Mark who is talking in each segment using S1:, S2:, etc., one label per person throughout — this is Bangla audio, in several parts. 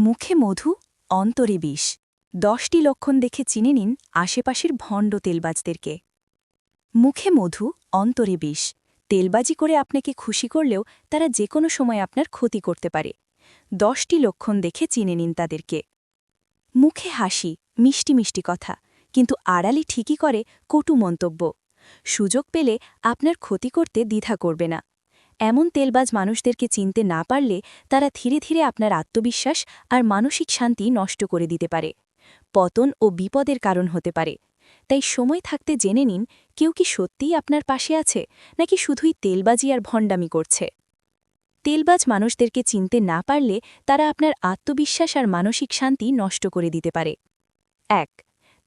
S1: মুখে মধু, অন্তরে বিষ। 10টি লক্ষণ দেখে চিনে নিন আশেপাশের ভণ্ড তেলবাজদেরকে। মুখে মধু, অন্তরে বিষ। তেলবাজি করে আপনাকে খুশি করলেও তারা যে কোনো সময় আপনার ক্ষতি করতে পারে। 10টি লক্ষণ দেখে চিনে নিন তাদেরকে। মুখে হাসি, মিষ্টি মিষ্টি কথা, কিন্তু আড়ালে ঠিকই করে কটু মন্তব্য। সুযোগ পেলে আপনার ক্ষতি করতে দ্বিধা করবে না। এমন তেলবাজ মানুষদেরকে চিনতে না পারলে তারা ধীরে ধীরে আপনার আত্মবিশ্বাস আর মানসিক শান্তি নষ্ট করে দিতে পারে, পতন ও বিপদের কারণ হতে পারে। তাই সময় থাকতে জেনে নিন কেউ কি সত্যিই আপনার পাশে আছে নাকি শুধুই তেলবাজি আর ভণ্ডামি করছে। তেলবাজ মানুষদেরকে চিনতে না পারলে তারা আপনার আত্মবিশ্বাস আর মানসিক শান্তি নষ্ট করে দিতে পারে। ১.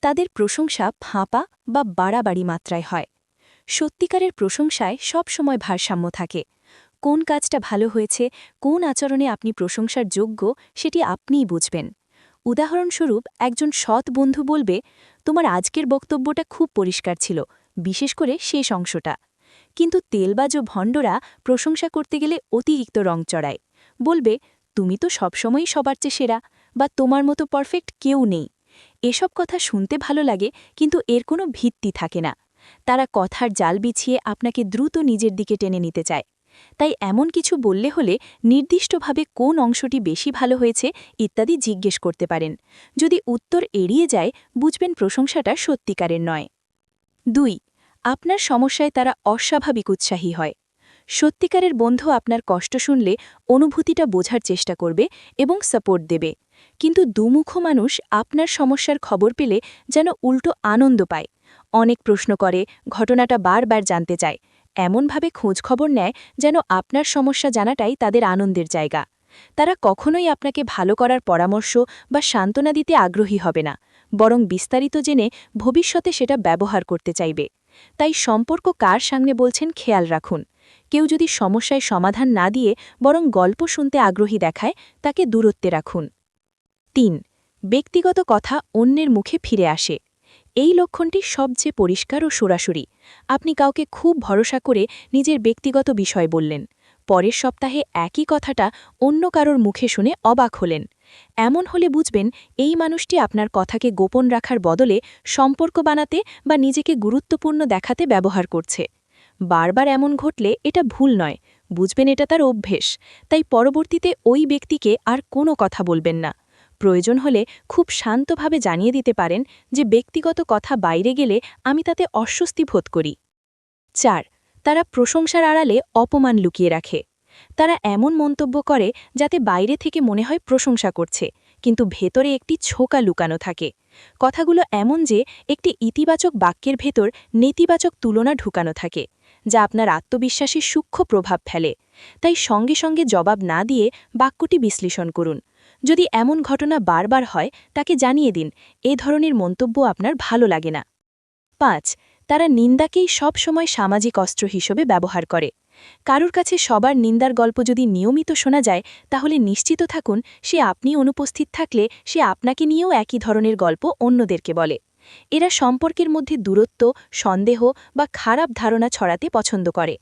S1: তাদের প্রশংসা ফাঁপা বা বাড়াবাড়ি মাত্রায় হয়। সত্যিকারের প্রশংসায় সব সময় ভারসাম্য থাকে। কোন কাজটা ভালো হয়েছে, কোন আচরণে আপনি প্রশংসার যোগ্য, সেটি আপনিই বুঝবেন। উদাহরণস্বরূপ একজন সৎ বন্ধু বলবে, তোমার আজকের বক্তব্যটা খুব পরিষ্কার ছিল, বিশেষ করে শেষ অংশটা। কিন্তু তেলবাজ ও ভণ্ডরা প্রশংসা করতে গেলে অতিরিক্ত রং চড়ায়। বলবে, তুমি তো সবসময়ই সবার চেয়ে সেরা, বা তোমার মতো পারফেক্ট কেউ নেই। এসব কথা শুনতে ভালো লাগে, কিন্তু এর কোনো ভিত্তি থাকে না। তারা কথার জাল বিছিয়ে আপনাকে দ্রুত নিজের দিকে টেনে নিতে চায়। তাই এমন কিছু বললে হলে নির্দিষ্টভাবে কোন অংশটি বেশি ভালো হয়েছে ইত্যাদি জিজ্ঞেস করতে পারেন। যদি উত্তর এড়িয়ে যায়, বুঝবেন প্রশংসাটা সত্যিকারের নয়। ২. আপনার সমস্যায় তারা অস্বাভাবিক উৎসাহী হয়। সত্যিকারের বন্ধু আপনার কষ্ট শুনলে অনুভূতিটা বোঝার চেষ্টা করবে এবং সাপোর্ট দেবে। কিন্তু দুমুখ মানুষ আপনার সমস্যার খবর পেলে যেন উল্টো আনন্দ পায়। অনেক প্রশ্ন করে, ঘটনাটা বারবার জানতে চায়, এমনভাবে খোঁজখবর নেয় যেন আপনার সমস্যা জানাটাই তাদের আনন্দের জায়গা। তারা কখনোই আপনাকে ভালো করার পরামর্শ বা সান্ত্বনা দিতে আগ্রহী হবে না, বরং বিস্তারিত জেনে ভবিষ্যতে সেটা ব্যবহার করতে চাইবে। তাই সম্পর্ক কার সামনে বলছেন খেয়াল রাখুন। কেউ যদি সমস্যায় সমাধান না দিয়ে বরং গল্প শুনতে আগ্রহী দেখায়, তাকে দূরত্বে রাখুন। ৩. ব্যক্তিগত কথা অন্যের মুখে ফিরে আসে। এই লক্ষণটি সবচেয়ে পরিষ্কার ও সরাসরি। আপনি কাউকে খুব ভরসা করে নিজের ব্যক্তিগত বিষয় বললেন, পরের সপ্তাহে একই কথাটা অন্য কারোর মুখে শুনে অবাক হলেন। এমন হলে বুঝবেন এই মানুষটি আপনার কথাকে গোপন রাখার বদলে সম্পর্ক বানাতে বা নিজেকে গুরুত্বপূর্ণ দেখাতে ব্যবহার করছে। বারবার এমন ঘটলে এটা ভুল নয়, বুঝবেন এটা তার অভ্যেস। তাই পরবর্তীতে ওই ব্যক্তিকে আর কোনো কথা বলবেন না। প্রয়োজন হলে খুব শান্তভাবে জানিয়ে দিতে পারেন যে ব্যক্তিগত কথা বাইরে গেলে আমি তাতে অস্বস্তি বোধ করি। ৪. তারা প্রশংসার আড়ালে অপমান লুকিয়ে রাখে। তারা এমন মন্তব্য করে যাতে বাইরে থেকে মনে হয় প্রশংসা করছে, কিন্তু ভেতরে একটি ছোকা লুকানো থাকে। কথাগুলো এমন যে একটি ইতিবাচক বাক্যের ভেতর নেতিবাচক তুলনা ঢুকানো থাকে, যা আপনার আত্মবিশ্বাসে সূক্ষ্ম প্রভাব ফেলে। তাই সঙ্গে সঙ্গে জবাব না দিয়ে বাক্যটি বিশ্লেষণ করুন। যদি এমন ঘটনা বারবার হয়, তাকে জানিয়ে দিন এ ধরনের মন্তব্য আপনার ভালো লাগে না। ৫. তারা নিন্দাকেই সব সময় সামাজিক অস্ত্র হিসেবে ব্যবহার করে। কারুর কাছে সবার নিন্দার গল্প যদি নিয়মিত শোনা যায়, তাহলে নিশ্চিত থাকুন সে আপনি অনুপস্থিত থাকলে সে আপনাকে নিয়েও একই ধরনের গল্প অন্যদেরকে বলে। এরা সম্পর্কের মধ্যে দূরত্ব, সন্দেহ বা খারাপ ধারণা ছড়াতে পছন্দ করে।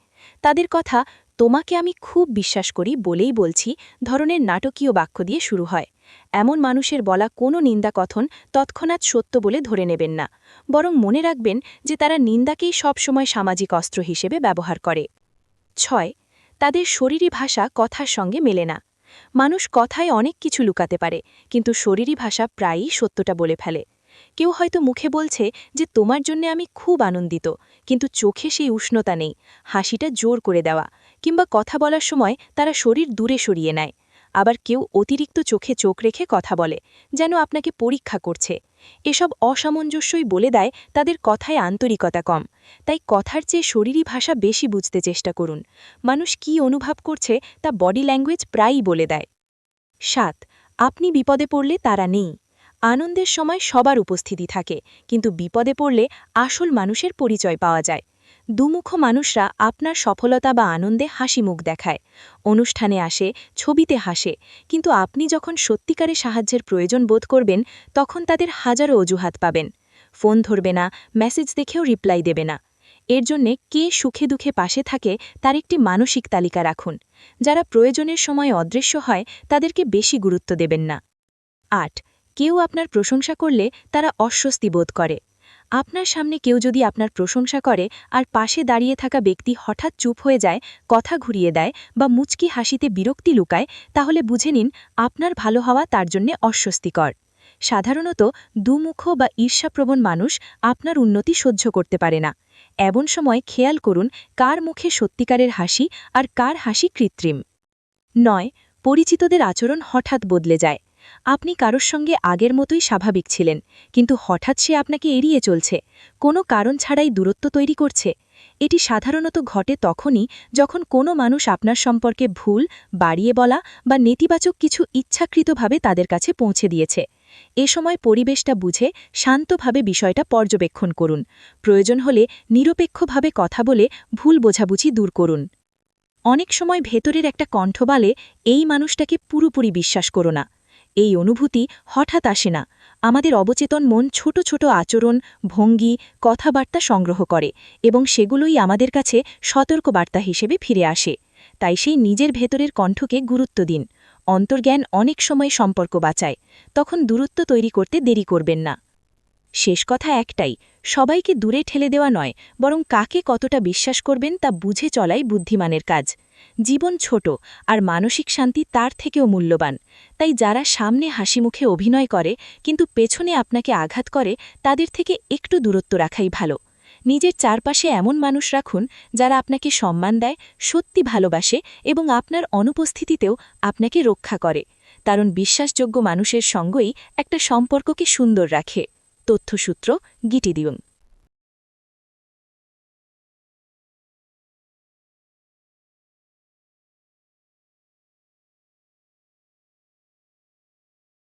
S1: তাদের কথা তোমাকে আমি খুব বিশ্বাস করি বলেই বলছি ধরনের নাটকীয় বাক্য দিয়ে শুরু হয়। এমন মানুষের বলা কোনো নিন্দা কথন তৎক্ষণাৎ সত্য বলে ধরে নেবেন না, বরং মনে রাখবেন যে তারা নিন্দাকেই সবসময় সামাজিক অস্ত্র হিসেবে ব্যবহার করে। ৬. তাদের শরীরী ভাষা কথার সঙ্গে মেলে না। মানুষ কথায় অনেক কিছু লুকাতে পারে, কিন্তু শরীরী ভাষা প্রায়ই সত্যটা বলে ফেলে। কেউ হয়তো মুখে বলছে যে তোমার জন্য আমি খুব আনন্দিত, কিন্তু চোখে সেই উষ্ণতা নেই, হাসিটা জোর করে দেওয়া, কিংবা কথা বলার সময় তারা শরীর দূরে সরিয়ে নেয়। আবার কেউ অতিরিক্ত চোখে চোখ রেখে কথা বলে, যেন আপনাকে পরীক্ষা করছে। এসব অসামঞ্জস্যই বলে দেয় তাদের কথায় আন্তরিকতা কম। তাই কথার চেয়ে শরীরী ভাষা বেশি বুঝতে চেষ্টা করুন। মানুষ কি অনুভব করছে তা বডি ল্যাঙ্গুয়েজ প্রায়ই বলে দেয়। ৭. আপনি বিপদে পড়লে তারা নেই। আনন্দের সময় সবার উপস্থিতি থাকে, কিন্তু বিপদে পড়লে আসল মানুষের পরিচয় পাওয়া যায়। দুমুখ মানুষরা আপনার সফলতা বা আনন্দে হাসি মুখ দেখায়, অনুষ্ঠানে আসে, ছবিতে হাসে, কিন্তু আপনি যখন সত্যিকারে সাহায্যের প্রয়োজন বোধ করবেন, তখন তাদের হাজারো অজুহাত পাবেন। ফোন ধরবে না, মেসেজ দেখেও রিপ্লাই দেবে না। এর জন্যে কে সুখে দুঃখে পাশে থাকে তার একটি মানসিক তালিকা রাখুন। যারা প্রয়োজনের সময় অদৃশ্য হয়, তাদেরকে বেশি গুরুত্ব দেবেন না। 8 কেউ আপনার প্রশংসা করলে তারা অস্বস্তি বোধ করে। আপনার সামনে কেউ যদি আপনার প্রশংসা করে আর পাশে দাঁড়িয়ে থাকা ব্যক্তি হঠাৎ চুপ হয়ে যায়, কথা ঘুরিয়ে দেয় বা মুচকি হাসিতে বিরক্তি লুকায়, তাহলে বুঝে নিন আপনার ভালো হওয়া তার জন্যে অস্বস্তিকর। সাধারণত দুমুখ বা ঈর্ষাপ্রবণ মানুষ আপনার উন্নতি সহ্য করতে পারে না। এমন সময় খেয়াল করুন কার মুখে সত্যিকারের হাসি আর কার হাসি কৃত্রিম। 9 পরিচিতদের আচরণ হঠাৎ বদলে যায়। আপনি কারোর সঙ্গে আগের মতোই স্বাভাবিক ছিলেন, কিন্তু হঠাৎ সে আপনাকে এড়িয়ে চলছে, কোনো কারণ ছাড়াই দূরত্ব তৈরি করছে। এটি সাধারণত ঘটে তখনই যখন কোনো মানুষ আপনার সম্পর্কে ভুল, বাড়িয়ে বলা বা নেতিবাচক কিছু ইচ্ছাকৃতভাবে তাদের কাছে পৌঁছে দিয়েছে। এ সময় পরিবেশটা বুঝে শান্তভাবে বিষয়টা পর্যবেক্ষণ করুন। প্রয়োজন হলে নিরপেক্ষভাবে কথা বলে ভুল বোঝাবুঝি দূর করুন। অনেক সময় ভেতরের একটা কণ্ঠ বলে, এই মানুষটাকে পুরোপুরি বিশ্বাস করো না। এই অনুভূতি হঠাৎ আসে না। আমাদের অবচেতন মন ছোট ছোট আচরণ, ভঙ্গি, কথাবার্তা সংগ্রহ করে এবং সেগুলোই আমাদের কাছে সতর্কবার্তা হিসেবে ফিরে আসে। তাই সেই নিজের ভেতরের কণ্ঠকে গুরুত্ব দিন। অন্তর্জ্ঞান অনেক সময় সম্পর্ক বাঁচায়, তখন দূরত্ব তৈরি করতে দেরি করবেন না। শেষ কথা একটাই, সবাইকে দূরে ঠেলে দেওয়া নয়, বরং কাকে কতটা বিশ্বাস করবেন তা বুঝে চলাই বুদ্ধিমানের কাজ। জীবন ছোট, আর মানসিক শান্তি তার থেকেও মূল্যবান। তাই যারা সামনে হাসিমুখে অভিনয় করে কিন্তু পেছনে আপনাকে আঘাত করে, তাদের থেকে একটু দূরত্ব রাখাই ভালো। নিজের চারপাশে এমন মানুষ রাখুন যারা আপনাকে সম্মান দেয়, সত্যি ভালোবাসে এবং আপনার অনুপস্থিতিতেও আপনাকে রক্ষা করে। কারণ বিশ্বাসযোগ্য মানুষের সঙ্গই একটা সম্পর্ককে সুন্দর রাখে। তথ্যসূত্র গিটিডিউন।